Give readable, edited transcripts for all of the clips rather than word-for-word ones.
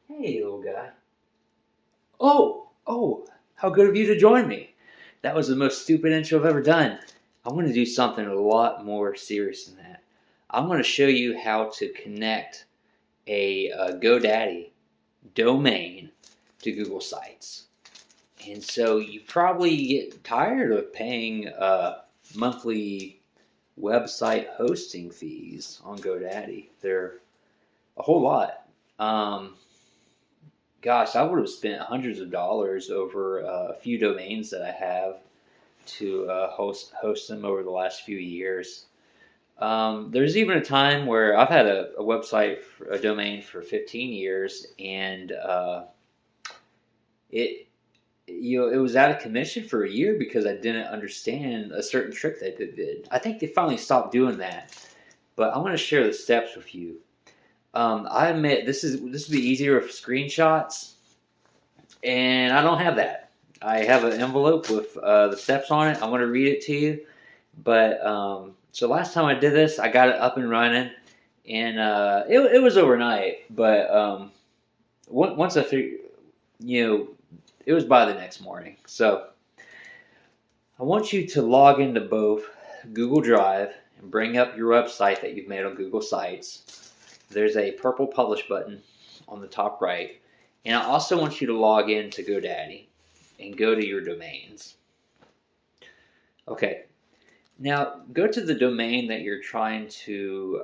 Hey, little guy. Oh, how good of you to join me. That was the most stupid intro I've ever done. I'm going to do something a lot more serious than that. I'm going to show you how to connect a GoDaddy domain to Google Sites. And so you probably get tired of paying monthly website hosting fees on GoDaddy. They're a whole lot. Gosh, I would have spent hundreds of dollars over a few domains that I have to host them over the last few years. There's even a time where I've had a website, a domain for 15 years, and it it was out of commission for a year because I didn't understand a certain trick that they did. I think they finally stopped doing that, but I want to share the steps with you. I admit this would be easier with screenshots, and I don't have that. I have an envelope with the steps on it. I'm going to read it to you. But so last time I did this, I got it up and running, and it was overnight. But once I figured, it was by the next morning. So I want you to log into both Google Drive and bring up your website that you've made on Google Sites. There's a purple publish button on the top right. And I also want you to log in to GoDaddy and go to your domains. Okay, now go to the domain that you're trying to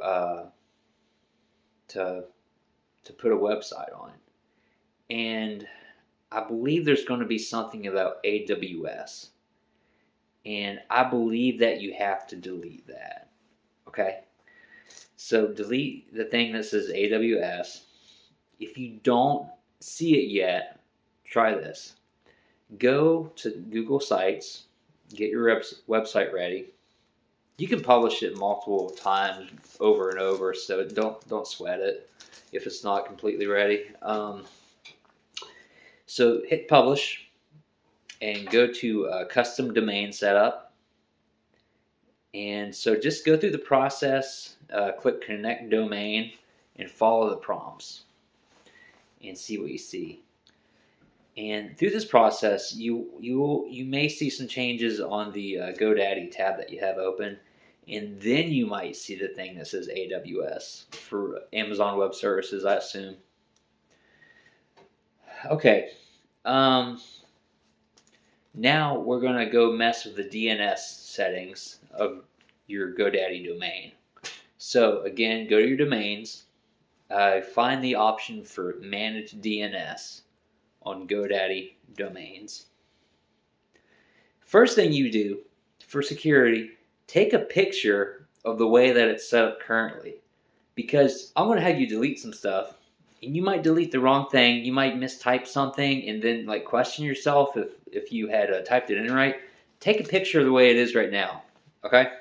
put a website on, and I believe there's going to be something about AWS, and I believe that you have to delete that. Okay, so delete the thing that says AWS. If you don't see it yet, try this. Go to Google Sites, get your website ready. You can publish it multiple times over and over, so don't sweat it if it's not completely ready. So hit publish and go to custom domain setup. And so just go through the process, click connect domain, and follow the prompts and see what you see. And through this process, you may see some changes on the GoDaddy tab that you have open, and then you might see the thing that says AWS for Amazon Web Services, I assume. Okay, now we're going to go mess with the DNS settings of your GoDaddy domain. So again, go to your domains, find the option for Manage DNS on GoDaddy domains. First thing you do for security, take a picture of the way that it's set up currently, because I'm going to have you delete some stuff, and you might delete the wrong thing. You might mistype something and then question yourself if you had typed it in right. Take a picture of the way it is right now, okay?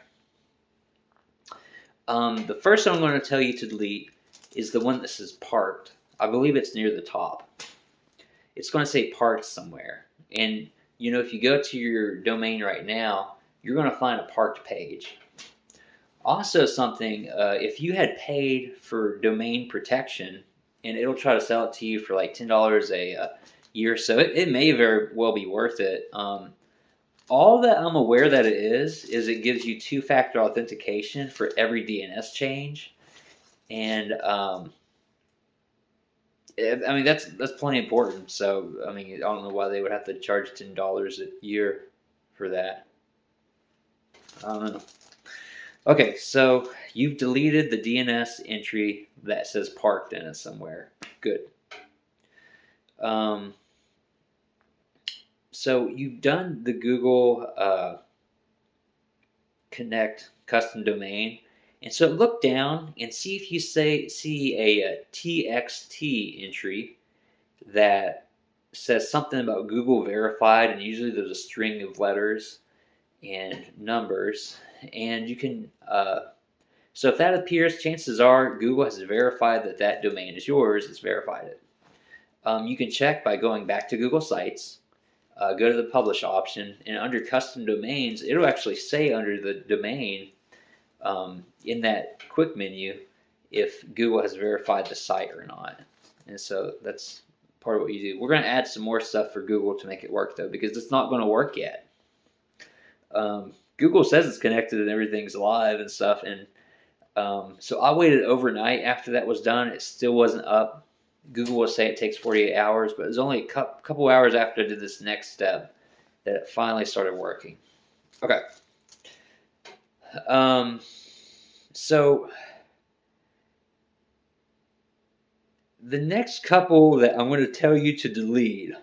The first one I'm going to tell you to delete is the one that says parked. I believe it's near the top. It's going to say parked somewhere. And, if you go to your domain right now, you're going to find a parked page. Also something, if you had paid for domain protection, and it'll try to sell it to you for like $10 a year, so it may very well be worth it. All that I'm aware that it is it gives you two-factor authentication for every DNS change. And that's plenty important. So I don't know why they would have to charge $10 a year for that. I don't know. Okay, so you've deleted the DNS entry that says parked in it somewhere. Good. So you've done the Google Connect custom domain. And so look down and see if you see a TXT entry that says something about Google verified, and usually there's a string of letters and numbers, and you can so if that appears, chances are Google has verified that domain is yours. It's verified it. You can check by going back to Google Sites, go to the publish option, and under custom domains, it'll actually say under the domain in that quick menu if Google has verified the site or not. And so that's part of what you do. We're going to add some more stuff for Google to make it work, though, because it's not going to work yet. Google says it's connected and everything's live and stuff, and so I waited overnight after that was done. It still wasn't up. Google will say it takes 48 hours, but it was only a couple hours after I did this next step that it finally started working. Okay. So the next couple that I'm going to tell you to delete,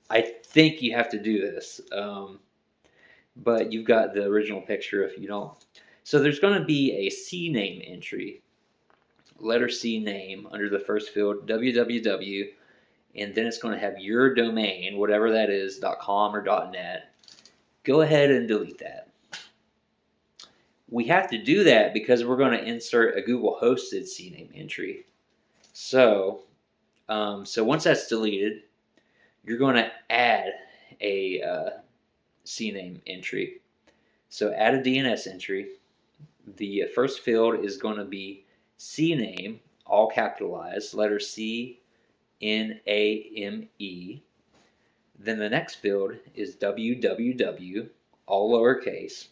I think you have to do this. But you've got the original picture if you don't. So there's going to be a CNAME entry, letter C name, under the first field, www, and then it's going to have your domain, whatever that is, .com or .net. Go ahead and delete that. We have to do that because we're going to insert a Google hosted CNAME entry. So once that's deleted, you're going to add a CNAME entry. So add a DNS entry. The first field is going to be CNAME, all capitalized, letter C, N-A-M-E. Then the next field is www, all lowercase.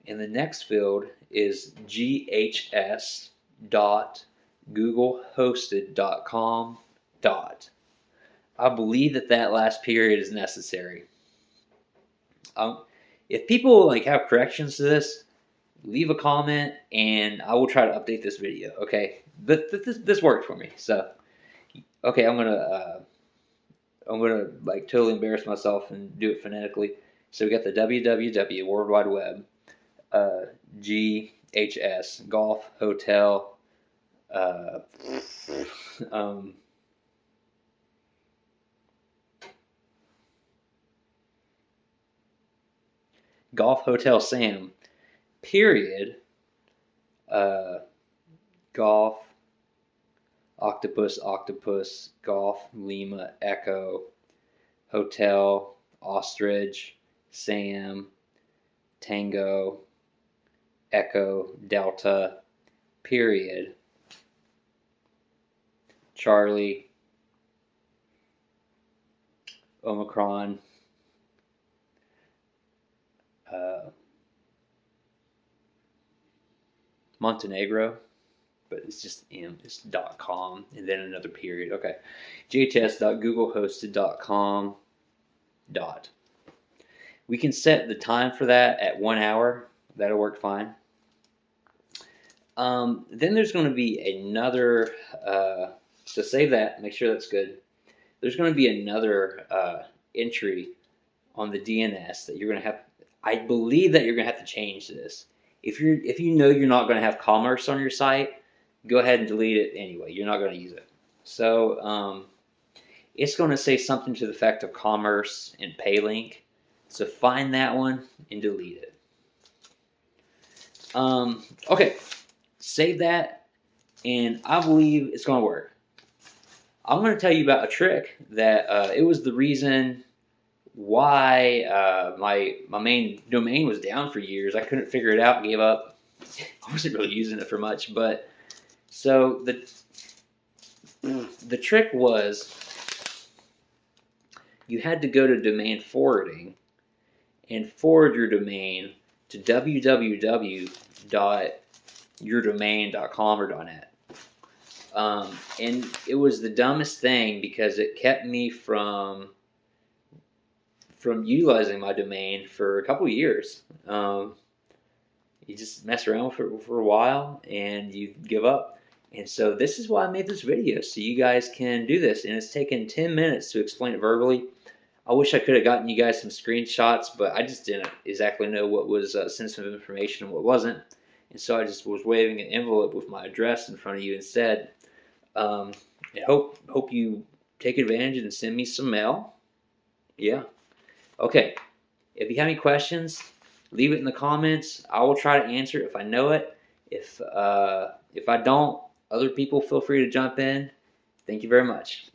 And the next field is ghs.googlehosted.com. I believe that last period is necessary. If people have corrections to this, leave a comment and I will try to update this video. Okay, but this worked for me. So, okay, I'm gonna totally embarrass myself and do it phonetically. So we got the www, World Wide Web, GHS, Golf Hotel, Golf Hotel Sam, period, golf, octopus, golf, Lima, Echo, hotel, ostrich, Sam, Tango, Echo, Delta, period, Charlie, Omicron, Montenegro, but it's just it's .com and then another period. Okay, ghs.googlehosted.com. We can set the time for that at 1 hour. That'll work fine. Then there's going to be another. So save that. Make sure that's good. There's going to be another entry on the DNS that you're going to have. I believe that you're going to have to change this. If you know you're not going to have commerce on your site, go ahead and delete it anyway. You're not going to use it. So it's going to say something to the effect of commerce and pay link. So find that one and delete it. Okay, save that, and I believe it's going to work. I'm going to tell you about a trick that it was the reason why my main domain was down for years. I couldn't figure it out, gave up. I wasn't really using it for much, but so the trick was you had to go to domain forwarding and forward your domain to www.yourdomain.com or .net. And it was the dumbest thing because it kept me from utilizing my domain for a couple of years. You just mess around with it for a while and you give up. And so this is why I made this video, so you guys can do this. And it's taken 10 minutes to explain it verbally. I wish I could have gotten you guys some screenshots, but I just didn't exactly know what was sensitive information and what wasn't. And so I just was waving an envelope with my address in front of you instead. I hope you take advantage and send me some mail. Yeah. Okay. If you have any questions, leave it in the comments. I will try to answer it if I know it. If I don't, other people feel free to jump in. Thank you very much.